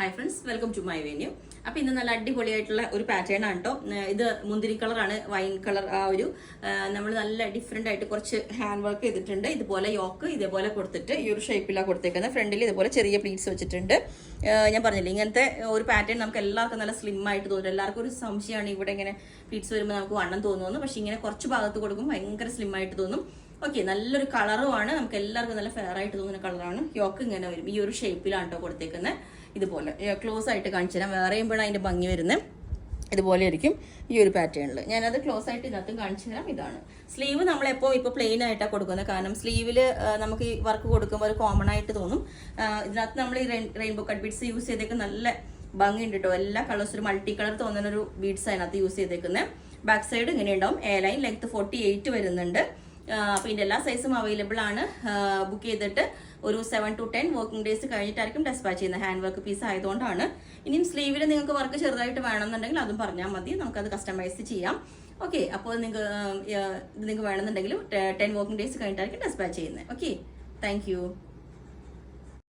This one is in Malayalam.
Hi friends, welcome to my venue. അപ്പോൾ ഇന്ന് നല്ല അടിപൊളിയായിട്ടുള്ള ഒരു പാറ്റേൺ ആണ് കേട്ടോ. ഇത് മുന്തിരി കളറാണ്, വൈൻ കളർ. ആ ഒരു നമ്മൾ നല്ല ഡിഫറെൻ്റ് ആയിട്ട് കുറച്ച് ഹാൻഡ് വർക്ക് ചെയ്തിട്ടുണ്ട്. ഇതുപോലെ യോക്ക് ഇതേപോലെ കൊടുത്തിട്ട് ഈ ഒരു ഷേപ്പിലാണ് കൊടുത്തേക്കുന്നത്. ഫ്രണ്ടിൽ ഇതുപോലെ ചെറിയ പ്ലീറ്റ്സ് വെച്ചിട്ടുണ്ട്. ഞാൻ പറഞ്ഞില്ലേ, ഇങ്ങനത്തെ ഒരു പാറ്റേൺ നമുക്ക് എല്ലാവർക്കും നല്ല സ്ലിം ആയിട്ട് തോന്നും. എല്ലാവർക്കും ഒരു സംശയമാണ്, ഇവിടെ ഇങ്ങനെ പ്ലീറ്റ്സ് വരുമ്പോൾ നമുക്ക് വണ്ണം തോന്നുന്നു. പക്ഷേ ഇങ്ങനെ കുറച്ച് ഭാഗത്ത് കൊടുക്കുമ്പോൾ ഭയങ്കര സ്ലിം ആയിട്ട് തോന്നും. ഓക്കെ, നല്ലൊരു കളറുമാണ്, നമുക്ക് എല്ലാവർക്കും നല്ല ഫെയർ ആയിട്ട് തോന്നുന്ന കളറാണ്. യോക്ക് ഇങ്ങനെ വരും, ഈ ഒരു ഷേപ്പിലാണ് കേട്ടോ കൊടുത്തേക്കുന്നത്. ഇതുപോലെ ക്ലോസ് ആയിട്ട് കാണിച്ചു തരാം, വേറെ ചെയ്യുമ്പോഴാണ് അതിൻ്റെ ഭംഗി വരുന്നത്. ഇതുപോലെ ആയിരിക്കും ഈ ഒരു പാറ്റേണിൽ. ഞാനത് ക്ലോസ് ആയിട്ട് ഇതിനകത്തും കാണിച്ചു തരാം. ഇതാണ് സ്ലീവ്. നമ്മളെപ്പോൾ ഇപ്പോൾ പ്ലെയിൻ ആയിട്ടാണ് കൊടുക്കുന്നത്, കാരണം സ്ലീവിൽ നമുക്ക് ഈ വർക്ക് കൊടുക്കുമ്പോൾ ഒരു കോമൺ ആയിട്ട് തോന്നും. ഇതിനകത്ത് നമ്മൾ ഈ റെയിൻബോ കട്ട് ബീഡ്സ് യൂസ് ചെയ്തേക്ക് നല്ല ഭംഗിയുണ്ട് കേട്ടോ. എല്ലാ കളേഴ്സ് ഒരു മൾട്ടി കളർ തോന്നുന്ന ഒരു ബീഡ്സ് അതിനകത്ത് യൂസ് ചെയ്തേക്കുന്നത്. ബാക്ക് സൈഡ് ഇങ്ങനെ ഉണ്ടാവും. എ ലൈൻ ലെങ്ത് 48 വരുന്നുണ്ട്. അപ്പോൾ ഇതിൻ്റെ എല്ലാ സൈസും അവൈലബിൾ ആണ്. ബുക്ക് ചെയ്തിട്ട് ഒരു 7 to 10 വർക്കിംഗ് ഡേയ്സ് കഴിഞ്ഞിട്ടായിരിക്കും ഡെസ്പാച്ച് ചെയ്യുന്നത്. ഹാൻഡ് വർക്ക് പീസ് ആയതുകൊണ്ടാണ്. ഇനിയും സ്ലീവിൽ നിങ്ങൾക്ക് വർക്ക് ചെറുതായിട്ട് വേണമെന്നുണ്ടെങ്കിൽ അതും പറഞ്ഞാൽ മതി, നമുക്കത് കസ്റ്റമൈസ് ചെയ്യാം. ഓക്കെ, അപ്പോൾ നിങ്ങൾക്ക് വേണമെന്നുണ്ടെങ്കിൽ 10 വർക്കിംഗ് ഡേയ്സ് കഴിഞ്ഞിട്ടായിരിക്കും ഡെസ്പാച്ച് ചെയ്യുന്നത്. Okay, thank